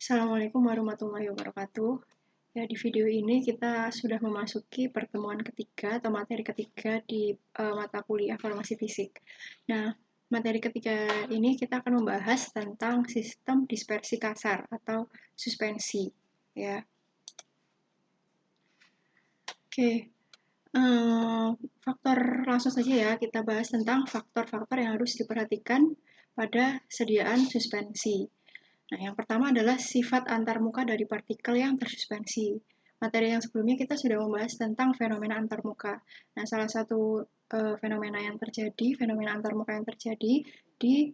Assalamualaikum warahmatullahi wabarakatuh. Ya, di video ini kita sudah memasuki pertemuan ketiga atau materi ketiga di mata kuliah farmasi fisik. Nah, materi ketiga ini kita akan membahas tentang sistem dispersi kasar atau suspensi. Ya, oke. Faktor langsung saja ya, kita bahas tentang faktor-faktor yang harus diperhatikan pada sediaan suspensi. Nah, yang pertama adalah sifat antarmuka dari partikel yang tersuspensi. Materi yang sebelumnya kita sudah membahas tentang fenomena antarmuka. Nah, salah satu fenomena antarmuka yang terjadi di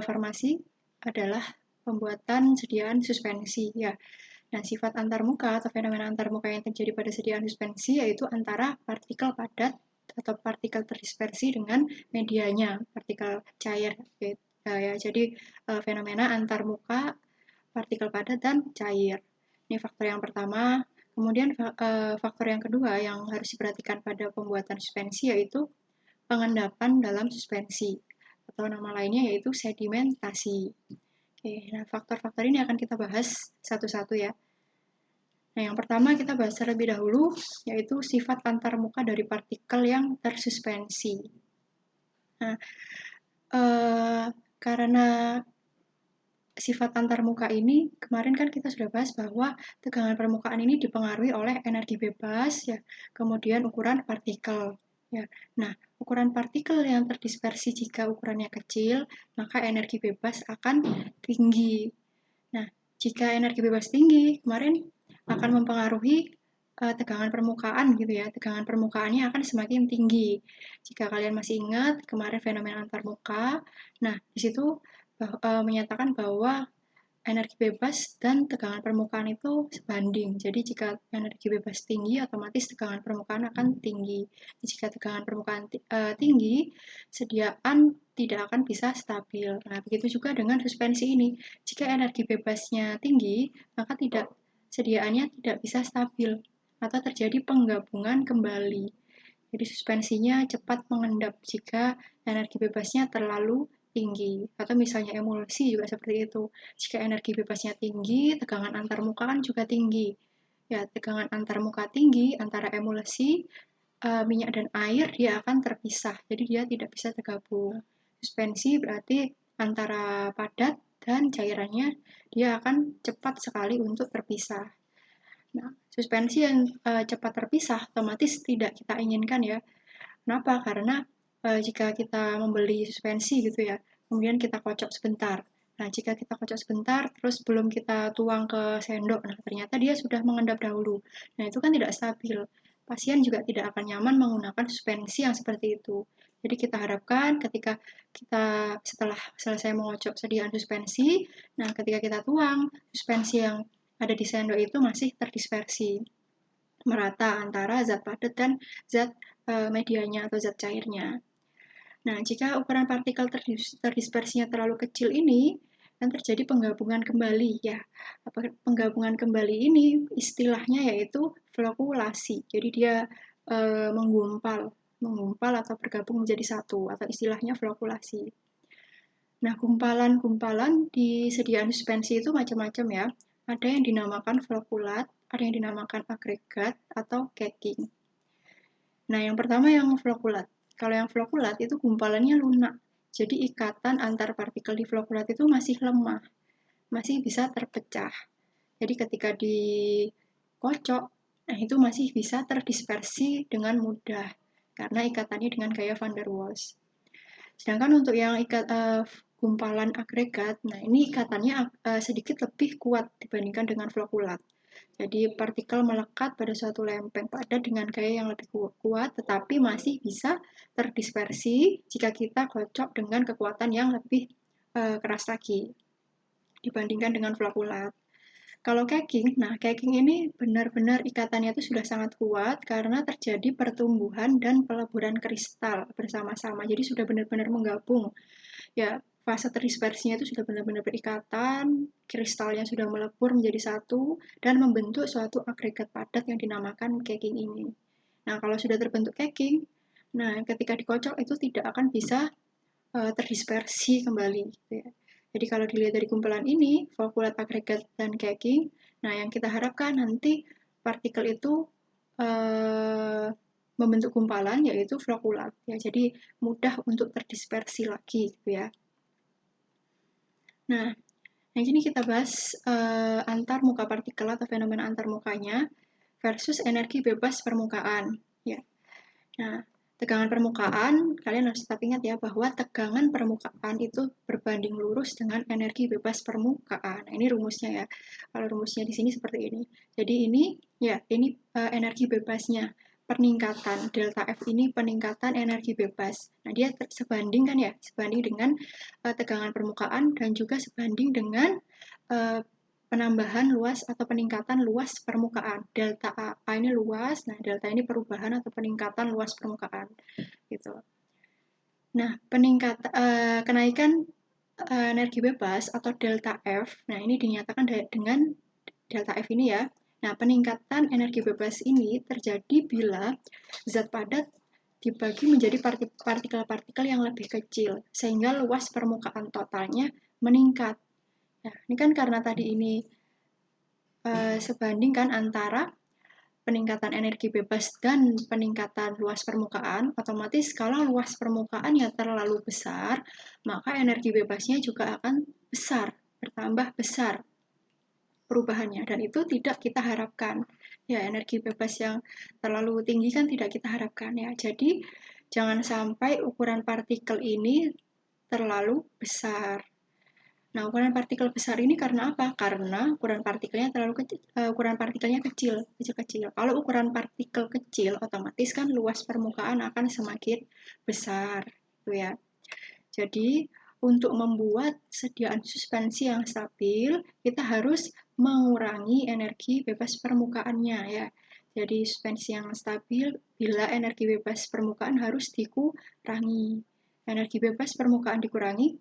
farmasi adalah pembuatan sediaan suspensi. Ya, nah, sifat antarmuka atau fenomena antarmuka yang terjadi pada sediaan suspensi yaitu antara partikel padat atau partikel terdispersi dengan medianya, partikel cair. Ya, jadi fenomena antarmuka partikel padat dan cair. Ini faktor yang pertama. Kemudian faktor yang kedua yang harus diperhatikan pada pembuatan suspensi yaitu pengendapan dalam suspensi atau nama lainnya yaitu sedimentasi. Oke, nah faktor-faktor ini akan kita bahas satu-satu ya. Nah, yang pertama kita bahas terlebih dahulu, yaitu sifat antarmuka dari partikel yang tersuspensi. Nah, karena sifat antarmuka ini, kemarin kan kita sudah bahas bahwa tegangan permukaan ini dipengaruhi oleh energi bebas, ya, kemudian ukuran partikel. Ya. Nah, ukuran partikel yang terdispersi jika ukurannya kecil, maka energi bebas akan tinggi. Nah, jika energi bebas tinggi, kemarin akan mempengaruhi tegangan permukaan gitu ya. Tegangan permukaannya akan semakin tinggi. Jika kalian masih ingat kemarin fenomena antarmuka, nah di situ menyatakan bahwa energi bebas dan tegangan permukaan itu sebanding. Jadi jika energi bebas tinggi, otomatis tegangan permukaan akan tinggi. Jika tegangan permukaan tinggi, sediaan tidak akan bisa stabil. Nah, begitu juga dengan suspensi ini. Jika energi bebasnya tinggi, maka sediaannya tidak bisa stabil atau terjadi penggabungan kembali. Jadi suspensinya cepat mengendap jika energi bebasnya terlalu tinggi. Atau misalnya emulsi juga seperti itu. Jika energi bebasnya tinggi, tegangan antarmuka kan juga tinggi. Ya, tegangan antarmuka tinggi antara emulsi, minyak dan air dia akan terpisah. Jadi dia tidak bisa tergabung. Suspensi berarti antara padat dan cairannya dia akan cepat sekali untuk terpisah. Nah, suspensi yang cepat terpisah otomatis tidak kita inginkan ya. Kenapa? Karena jika kita membeli suspensi gitu ya, kemudian kita kocok sebentar. Nah, jika kita kocok sebentar, terus belum kita tuang ke sendok, nah ternyata dia sudah mengendap dahulu. Nah, itu kan tidak stabil. Pasien juga tidak akan nyaman menggunakan suspensi yang seperti itu. Jadi kita harapkan ketika kita setelah selesai mengocok sediaan suspensi, nah ketika kita tuang, suspensi yang ada di sendok itu masih terdispersi merata antara zat padat dan zat medianya atau zat cairnya. Nah, jika ukuran partikel terdispersinya terlalu kecil ini, kan terjadi penggabungan kembali ya. Penggabungan kembali ini istilahnya yaitu flokulasi. Jadi dia menggumpal atau bergabung menjadi satu atau istilahnya flokulasi. Nah, gumpalan-gumpalan di sediaan suspensi itu macam-macam ya. Ada yang dinamakan flokulat, ada yang dinamakan agregat atau caking. Nah, yang pertama yang flokulat. Kalau yang flokulat itu gumpalannya lunak. Jadi ikatan antar partikel di flokulat itu masih lemah, masih bisa terpecah. Jadi ketika dikocok, nah itu masih bisa terdispersi dengan mudah karena ikatannya dengan gaya van der Waals. Sedangkan untuk yang gumpalan agregat, nah ini ikatannya sedikit lebih kuat dibandingkan dengan flokulat. Jadi partikel melekat pada suatu lempeng padat dengan gaya yang lebih kuat, tetapi masih bisa terdispersi jika kita kocok dengan kekuatan yang lebih keras lagi dibandingkan dengan flokulat. Kalau caking, nah caking ini benar-benar ikatannya itu sudah sangat kuat karena terjadi pertumbuhan dan peleburan kristal bersama-sama. Jadi sudah benar-benar menggabung. Ya, fase terdispersinya itu sudah benar-benar berikatan, kristalnya sudah melebur menjadi satu, dan membentuk suatu agregat padat yang dinamakan caking ini. Nah, kalau sudah terbentuk caking, nah ketika dikocok itu tidak akan bisa terdispersi kembali. Gitu ya. Jadi kalau dilihat dari kumpulan ini, flocculate, agregat, dan caking, nah yang kita harapkan nanti partikel itu membentuk gumpalan, yaitu flocculate. Ya, jadi mudah untuk terdispersi lagi, gitu ya. Nah, yang ini kita bahas antar muka partikel atau fenomena antar mukanya versus energi bebas permukaan. Ya. Nah, tegangan permukaan, kalian harus tetap ingat ya bahwa tegangan permukaan itu berbanding lurus dengan energi bebas permukaan. Nah, ini rumusnya ya. Kalau rumusnya di sini seperti ini. Jadi ini ya, ini energi bebasnya. Peningkatan delta F ini peningkatan energi bebas. Nah, dia sebanding kan ya, sebanding dengan tegangan permukaan dan juga sebanding dengan penambahan luas atau peningkatan luas permukaan. Delta A ini luas, nah delta ini perubahan atau peningkatan luas permukaan. Gitu. Nah, kenaikan energi bebas atau delta F, nah ini dinyatakan dengan delta F ini ya. Nah, peningkatan energi bebas ini terjadi bila zat padat dibagi menjadi partikel-partikel yang lebih kecil, sehingga luas permukaan totalnya meningkat. Nah, ini kan karena tadi ini sebandingkan antara peningkatan energi bebas dan peningkatan luas permukaan, otomatis kalau luas permukaannya terlalu besar, maka energi bebasnya juga akan besar, bertambah besar perubahannya, dan itu tidak kita harapkan. Ya, energi bebas yang terlalu tinggi kan tidak kita harapkan ya. Jadi, jangan sampai ukuran partikel ini terlalu besar. Nah, ukuran partikel besar ini karena apa? Karena ukuran partikelnya kecil-kecil. Kalau ukuran partikel kecil, otomatis kan luas permukaan akan semakin besar, gitu ya. Jadi, untuk membuat sediaan suspensi yang stabil, kita harus mengurangi energi bebas permukaannya ya. Jadi, suspensi yang stabil bila energi bebas permukaan harus dikurangi. Energi bebas permukaan dikurangi,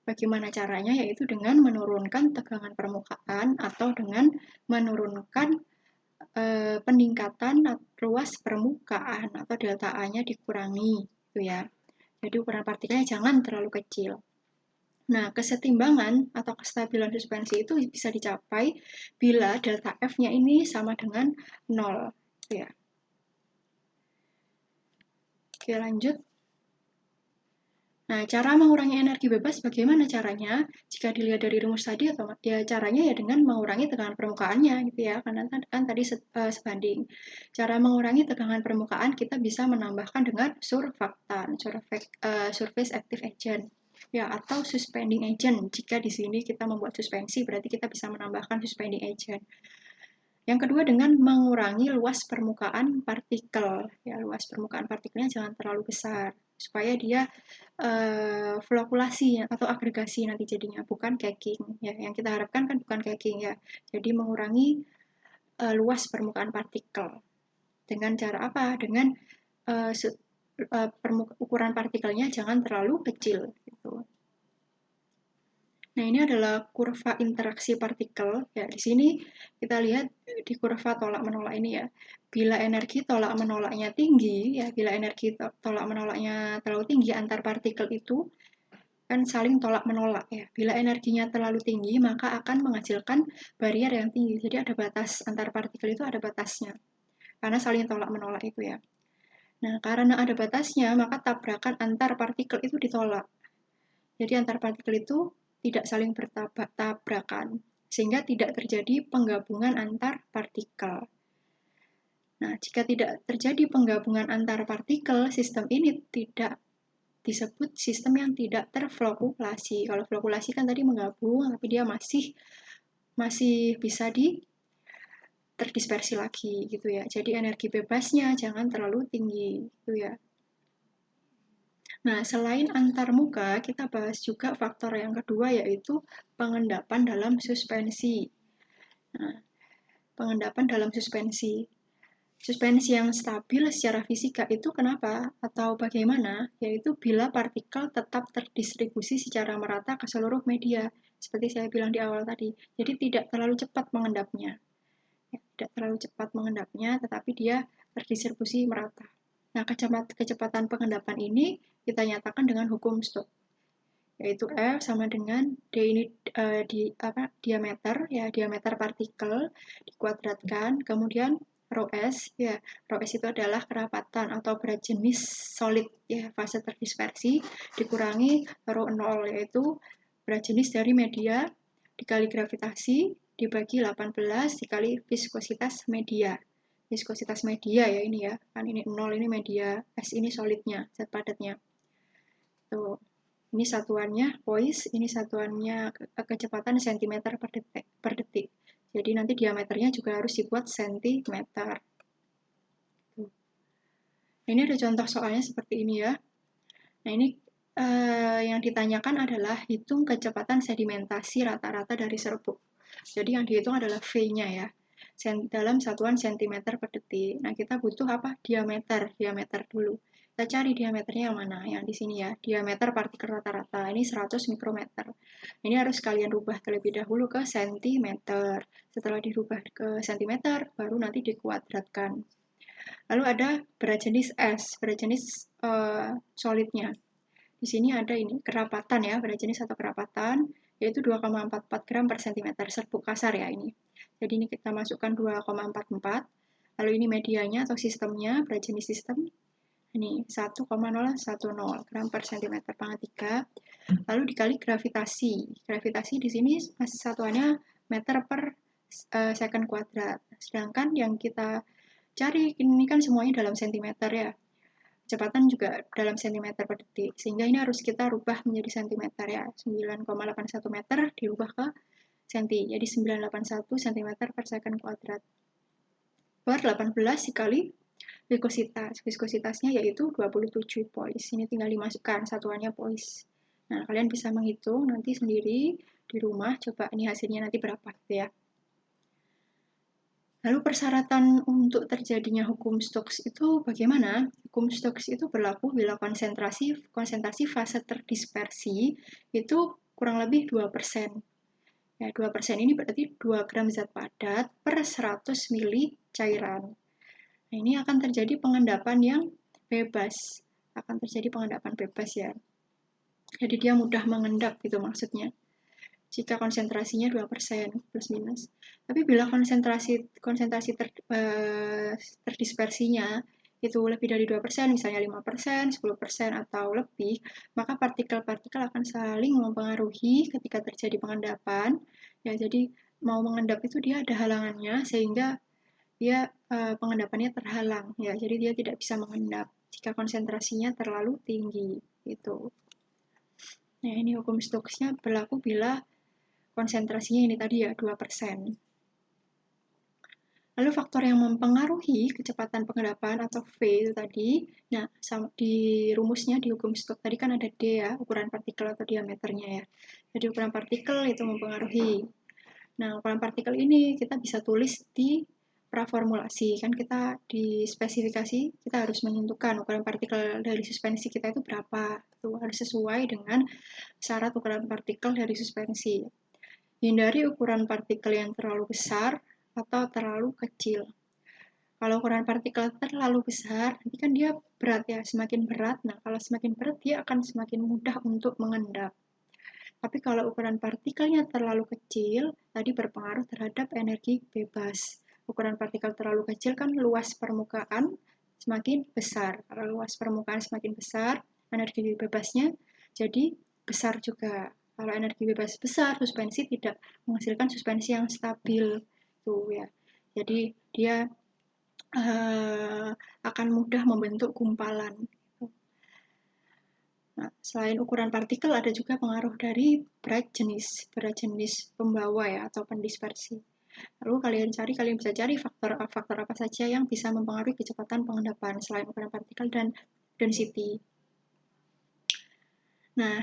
bagaimana caranya? Yaitu dengan menurunkan tegangan permukaan atau dengan menurunkan peningkatan luas permukaan atau delta A-nya dikurangi, gitu ya. Jadi ukuran partikelnya jangan terlalu kecil. Nah, kesetimbangan atau kestabilan suspensi itu bisa dicapai bila delta F-nya ini sama dengan 0, gitu ya. Oke, lanjut. Nah, cara mengurangi energi bebas bagaimana caranya? Jika dilihat dari rumus tadi, ya caranya ya dengan mengurangi tegangan permukaannya, gitu ya, karena kan tadi sebanding. Cara mengurangi tegangan permukaan kita bisa menambahkan dengan surfaktan, surface active agent, ya, atau suspending agent. Jika di sini kita membuat suspensi, berarti kita bisa menambahkan suspending agent. Yang kedua dengan mengurangi luas permukaan partikel. Ya, luas permukaan partikelnya jangan terlalu besar supaya dia flokulasi atau agregasi nanti jadinya, bukan caking. Ya, yang kita harapkan kan bukan caking ya. Jadi mengurangi luas permukaan partikel. Dengan cara apa? Dengan ukuran partikelnya jangan terlalu kecil gitu. Nah, ini adalah kurva interaksi partikel. Ya, di sini kita lihat di kurva tolak-menolak ini ya. Bila energi tolak-menolaknya tinggi, ya, bila energi tolak-menolaknya terlalu tinggi antar partikel itu kan saling tolak-menolak ya. Bila energinya terlalu tinggi, maka akan menghasilkan barrier yang tinggi. Jadi ada batas antar partikel itu, ada batasnya. Karena saling tolak-menolak itu ya. Nah, karena ada batasnya, maka tabrakan antar partikel itu ditolak. Jadi antar partikel itu tidak saling bertabrakan, sehingga tidak terjadi penggabungan antar partikel. Nah, jika tidak terjadi penggabungan antar partikel, sistem ini tidak disebut sistem yang tidak terflokulasi. Kalau flokulasi kan tadi menggabung, tapi dia masih bisa terdispersi lagi gitu ya. Jadi energi bebasnya jangan terlalu tinggi gitu ya. Nah, selain antar muka, kita bahas juga faktor yang kedua yaitu pengendapan dalam suspensi. Nah, pengendapan dalam suspensi. Suspensi yang stabil secara fisika itu kenapa atau bagaimana? Yaitu bila partikel tetap terdistribusi secara merata ke seluruh media, seperti saya bilang di awal tadi. Jadi tidak terlalu cepat mengendapnya. Ya, tidak terlalu cepat mengendapnya, tetapi dia terdistribusi merata. Nah, kecepatan pengendapan ini kita nyatakan dengan hukum Stokes. yaitu F sama dengan D ini diameter ya, diameter partikel dikuadratkan, kemudian rho S ya, rho S itu adalah kerapatan atau berat jenis solid ya, fase terdispersi dikurangi rho 0 yaitu berat jenis dari media dikali gravitasi dibagi 18 dikali viskositas media. Viskositas media ya ini ya, kan ini 0 ini media, S ini solidnya, zat padatnya. Tuh. Ini satuannya poise, ini satuannya kecepatan cm per detik. Jadi nanti diameternya juga harus dibuat cm. Tuh. Ini ada contoh soalnya seperti ini ya. Nah ini yang ditanyakan adalah hitung kecepatan sedimentasi rata-rata dari serbuk. Jadi yang dihitung adalah V-nya ya, dalam satuan cm per detik. Nah kita butuh apa? Diameter dulu. Kita cari diameternya yang mana? Yang di sini ya, diameter partikel rata-rata. Ini 100 mikrometer. Ini harus kalian rubah terlebih dahulu ke sentimeter. Setelah dirubah ke sentimeter, baru nanti dikuadratkan. Lalu ada berat jenis S, berat jenis solidnya. Di sini ada ini kerapatan ya, berat jenis atau kerapatan, yaitu 2,44 gram per centimeter, serbuk kasar ya ini. Jadi ini kita masukkan 2,44, lalu ini medianya atau sistemnya, berat jenis sistem, ini 1,010 gram per centimeter pangkat 3, lalu dikali gravitasi. Gravitasi di sini masih satuannya meter per second kuadrat. Sedangkan yang kita cari ini kan semuanya dalam sentimeter ya. Kecepatan juga dalam cm per detik, sehingga ini harus kita rubah menjadi cm ya, 9,81 meter dirubah ke cm, jadi 981 cm per second kuadrat per 18 dikali viskositasnya yaitu 27 poise. Ini tinggal dimasukkan satuannya poise. Nah, kalian bisa menghitung nanti sendiri di rumah, coba ini hasilnya nanti berapa gitu ya. Lalu persyaratan untuk terjadinya hukum Stokes itu bagaimana? Hukum Stokes itu berlaku bila konsentrasi fase terdispersi itu kurang lebih 2%. Ya, 2% ini berarti 2 gram zat padat per 100 mili cairan. Nah, ini akan terjadi pengendapan yang bebas. Akan terjadi pengendapan bebas ya. Jadi dia mudah mengendap gitu maksudnya. Jika konsentrasinya 2% plus minus. Tapi bila konsentrasi terdispersinya itu lebih dari 2%, misalnya 5%, 10% atau lebih, maka partikel-partikel akan saling mempengaruhi ketika terjadi pengendapan. Ya, jadi mau mengendap itu dia ada halangannya sehingga dia pengendapannya terhalang ya. Jadi dia tidak bisa mengendap jika konsentrasinya terlalu tinggi gitu. Nah, ini hukum Stokesnya berlaku bila konsentrasinya ini tadi ya 2%. Lalu faktor yang mempengaruhi kecepatan pengendapan atau V itu tadi, nah di rumusnya di hukum Stokes tadi kan ada D ya, ukuran partikel atau diameternya ya. Jadi ukuran partikel itu mempengaruhi. Nah, ukuran partikel ini kita bisa tulis di praformulasi, kan kita di spesifikasi kita harus menentukan ukuran partikel dari suspensi kita itu berapa. Itu harus sesuai dengan syarat ukuran partikel dari suspensi. Hindari ukuran partikel yang terlalu besar atau terlalu kecil. Kalau ukuran partikel terlalu besar, nanti kan dia berat ya, semakin berat. Nah, kalau semakin berat, dia akan semakin mudah untuk mengendap. Tapi kalau ukuran partikelnya terlalu kecil, tadi berpengaruh terhadap energi bebas. Ukuran partikel terlalu kecil kan luas permukaan semakin besar. Kalau luas permukaan semakin besar, energi bebasnya jadi besar juga. Kalau energi bebas besar, suspensi tidak menghasilkan suspensi yang stabil, tuh ya. Jadi dia akan mudah membentuk gumpalan. Nah, selain ukuran partikel, ada juga pengaruh dari berat jenis pembawa ya atau pendispersi. Lalu kalian bisa cari faktor apa saja yang bisa mempengaruhi kecepatan pengendapan selain ukuran partikel dan density. Nah,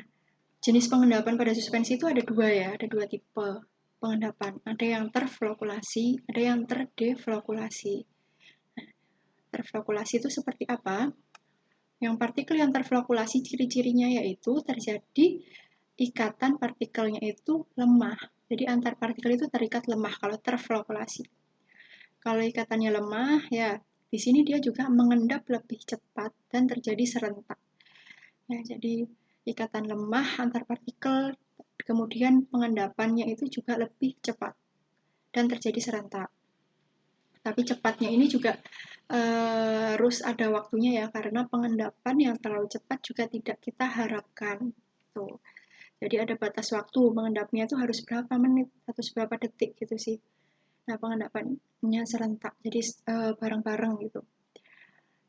jenis pengendapan pada suspensi itu ada dua tipe pengendapan. Ada yang terflokulasi, ada yang terdeflokulasi. Nah, terflokulasi itu seperti apa? Yang partikel yang terflokulasi ciri-cirinya yaitu terjadi ikatan partikelnya itu lemah. Jadi antar partikel itu terikat lemah kalau terflokulasi. Kalau ikatannya lemah, ya di sini dia juga mengendap lebih cepat dan terjadi serentak. Ya, jadi ikatan lemah antar partikel, kemudian pengendapannya itu juga lebih cepat dan terjadi serentak. Tapi cepatnya ini juga harus ada waktunya ya, karena pengendapan yang terlalu cepat juga tidak kita harapkan. Tuh. Jadi ada batas waktu, mengendapnya itu harus berapa menit atau berapa detik gitu sih. Nah, pengendapannya serentak, jadi bareng-bareng gitu.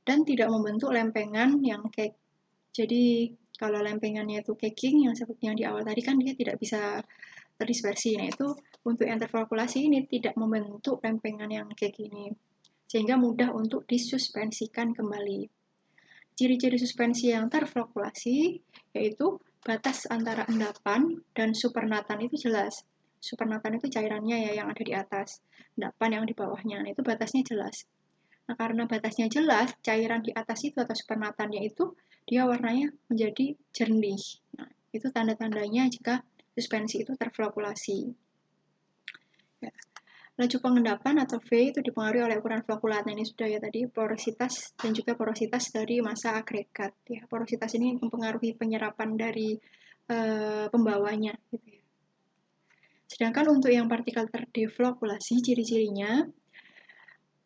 Dan tidak membentuk lempengan yang cake. Jadi kalau lempengannya itu caking yang seperti yang di awal tadi kan dia tidak bisa terdispersi. Nah, itu untuk yang terflokulasi ini tidak membentuk lempengan yang cake ini, sehingga mudah untuk disuspensikan kembali. Ciri-ciri suspensi yang terflokulasi yaitu batas antara endapan dan supernatan itu jelas. Supernatan itu cairannya ya yang ada di atas, endapan yang di bawahnya. Nah, itu batasnya jelas. Nah, karena batasnya jelas, cairan di atas itu atau supernatannya itu dia warnanya menjadi jernih. Nah, itu tanda-tandanya jika suspensi itu terflokulasi. Ya. Laju pengendapan atau V itu dipengaruhi oleh ukuran flokulat. Nah, ini sudah ya tadi, porositas dan juga porositas dari massa agregat. Ya, porositas ini mempengaruhi penyerapan dari pembawanya. Gitu ya. Sedangkan untuk yang partikel terdeflokulasi, ciri-cirinya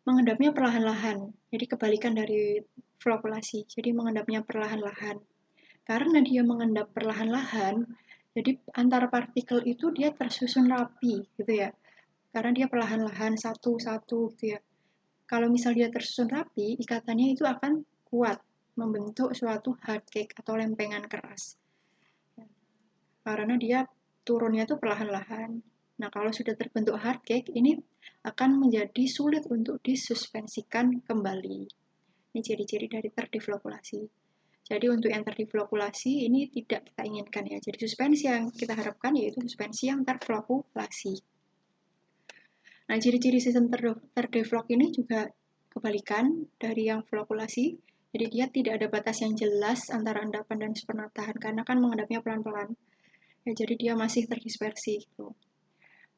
mengendapnya perlahan-lahan. Jadi kebalikan dari flokulasi. Jadi mengendapnya perlahan-lahan. Karena dia mengendap perlahan-lahan, jadi antara partikel itu dia tersusun rapi gitu ya. Karena dia perlahan-lahan satu-satu gitu ya. Kalau misal dia tersusun rapi, ikatannya itu akan kuat, membentuk suatu hard cake atau lempengan keras. Karena dia turunnya itu perlahan-lahan. Nah, kalau sudah terbentuk hard cake, ini akan menjadi sulit untuk disuspensikan kembali. Ini ciri-ciri dari terdeflokulasi. Jadi untuk yang terdeflokulasi ini tidak kita inginkan ya. Jadi suspensi yang kita harapkan yaitu suspensi yang terflokulasi. Nah, ciri-ciri sistem terdeflok ini juga kebalikan dari yang flokulasi. Jadi dia tidak ada batas yang jelas antara endapan dan supernatan karena kan mengendapnya pelan-pelan. Ya, jadi dia masih terdispersi gitu.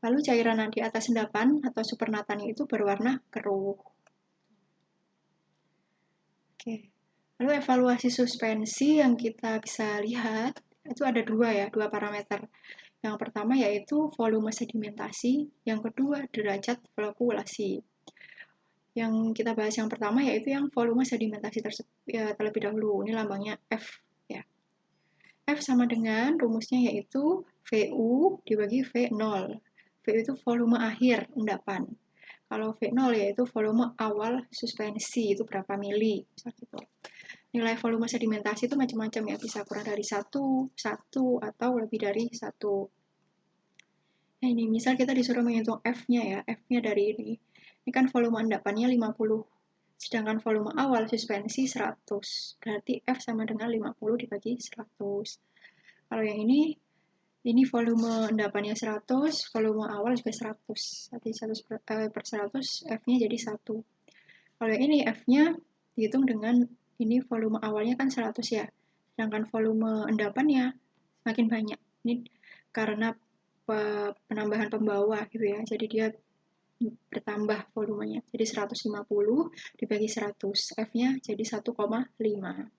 Lalu cairan di atas endapan atau supernatannya itu berwarna keruh. Oke. Lalu evaluasi suspensi yang kita bisa lihat itu ada dua parameter. Yang pertama yaitu volume sedimentasi, yang kedua derajat flokulasi. Yang kita bahas yang pertama yaitu yang volume sedimentasi terlebih dahulu. Ini lambangnya F ya. F sama dengan rumusnya yaitu VU dibagi V0. VU itu volume akhir endapan. Kalau V0 yaitu volume awal suspensi, itu berapa mili. Gitu. Nilai volume sedimentasi itu macam-macam ya, bisa kurang dari 1, atau lebih dari 1. Nah ini, misal kita disuruh menghitung F-nya ya, F-nya dari ini. Ini kan volume endapannya 50, sedangkan volume awal suspensi 100. Berarti F sama dengan 50 dibagi 100. Kalau yang ini volume endapannya 100, volume awal juga 100. Berarti 100 per 100, F-nya jadi 1. Kalau yang ini F-nya dihitung dengan ini volume awalnya kan 100 ya, sedangkan volume endapannya makin banyak. Ini karena penambahan pembawa gitu ya, jadi dia bertambah volumenya. Jadi 150 dibagi 100, F-nya jadi 1,5.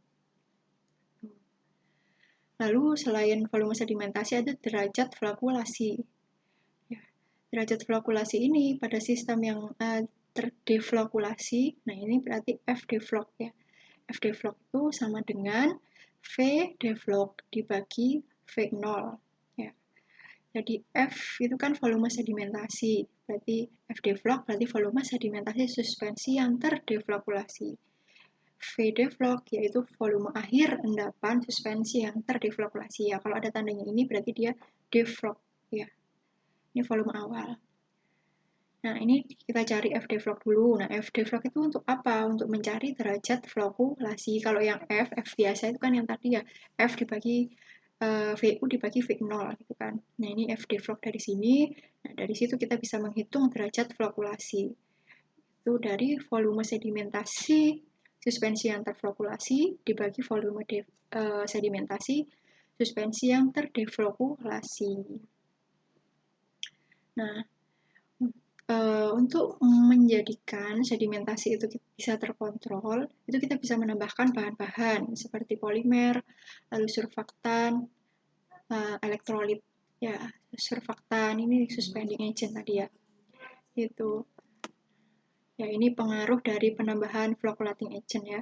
Lalu selain volume sedimentasi ada derajat flokulasi. Ya, derajat flokulasi ini pada sistem yang terdeflokulasi, nah ini berarti F deflok ya. F deflok itu sama dengan V deflok dibagi V0. Ya. Jadi F itu kan volume sedimentasi, berarti F deflok berarti volume sedimentasi suspensi yang terdeflokulasi. V deflok yaitu volume akhir endapan suspensi yang terdeflokulasi ya. Kalau ada tandanya ini berarti dia deflok ya. Ini volume awal. Nah, ini kita cari F deflok dulu. Nah, F deflok itu untuk apa? Untuk mencari derajat flokulasi. Kalau yang F biasa itu kan yang tadi ya, F dibagi VU dibagi V0 gitu kan. Nah, ini F deflok dari sini. Nah, dari situ kita bisa menghitung derajat flokulasi. Itu dari volume sedimentasi suspensi yang terflokulasi dibagi volume sedimentasi suspensi yang terdeflokulasi. Nah, Untuk menjadikan sedimentasi itu bisa terkontrol, itu kita bisa menambahkan bahan-bahan seperti polimer, lalu surfaktan, elektrolit. Ya, surfaktan ini suspending agent tadi ya. Itu. Ya, ini pengaruh dari penambahan flocculating agent ya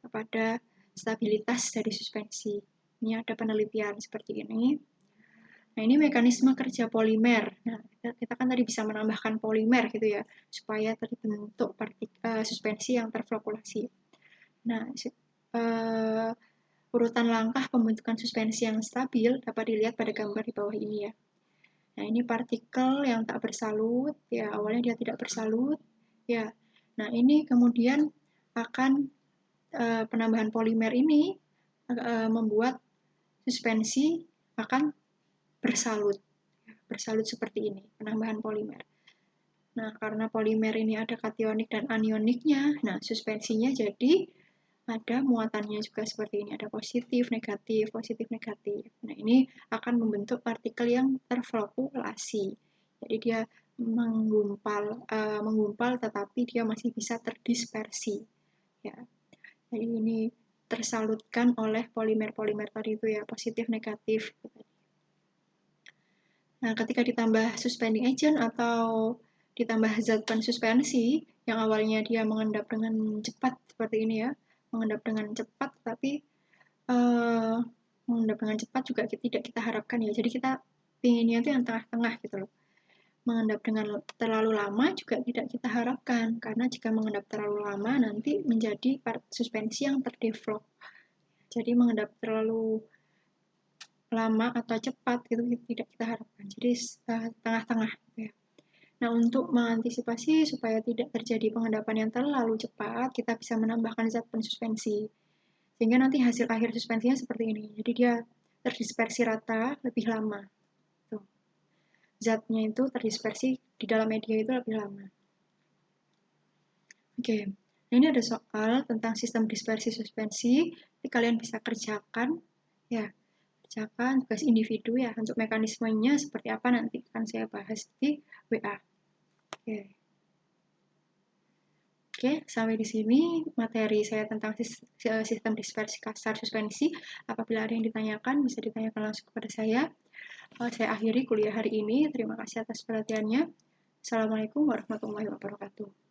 kepada stabilitas dari suspensi. Ini ada penelitian seperti ini. Nah, ini mekanisme kerja polimer. Nah, kita kan tadi bisa menambahkan polimer gitu ya, supaya terbentuk suspensi yang terflokulasi. Nah, urutan langkah pembentukan suspensi yang stabil dapat dilihat pada gambar di bawah ini ya. Nah, ini partikel yang tak bersalut, ya awalnya dia tidak bersalut, ya. Nah, ini kemudian akan penambahan polimer ini membuat suspensi akan bersalut seperti ini, penambahan polimer. Nah, karena polimer ini ada kationik dan anioniknya, nah suspensinya jadi ada muatannya juga seperti ini, ada positif, negatif, positif, negatif. Nah, ini akan membentuk partikel yang terflokulasi. Jadi dia menggumpal tetapi dia masih bisa terdispersi. Ya. Jadi ini tersalutkan oleh polimer-polimer tadi itu ya, positif, negatif. Nah, ketika ditambah suspending agent atau ditambah zat pensuspensi yang awalnya dia mengendap dengan cepat seperti ini ya, mengendap dengan cepat, tapi mengendap dengan cepat juga tidak kita harapkan ya. Jadi kita pinginnya itu yang tengah-tengah gitu loh. Mengendap dengan terlalu lama juga tidak kita harapkan, karena jika mengendap terlalu lama nanti menjadi suspensi yang terdevelop. Jadi mengendap terlalu lama atau cepat gitu tidak kita harapkan. Jadi tengah-tengah gitu ya. Nah, untuk mengantisipasi supaya tidak terjadi pengendapan yang terlalu cepat, kita bisa menambahkan zat pensuspensi. Sehingga nanti hasil akhir suspensinya seperti ini. Jadi dia terdispersi rata lebih lama. Tuh. Zatnya itu terdispersi di dalam media itu lebih lama. Oke. Nah, ini ada soal tentang sistem dispersi suspensi. Jadi kalian bisa kerjakan ya. Kerjakan tugas individu ya. Untuk mekanismenya seperti apa nanti akan saya bahas di WA. Oke, sampai di sini materi saya tentang sistem dispersi kasar suspensi. Apabila ada yang ditanyakan, bisa ditanyakan langsung kepada saya. Saya akhiri kuliah hari ini. Terima kasih atas perhatiannya. Assalamualaikum warahmatullahi wabarakatuh.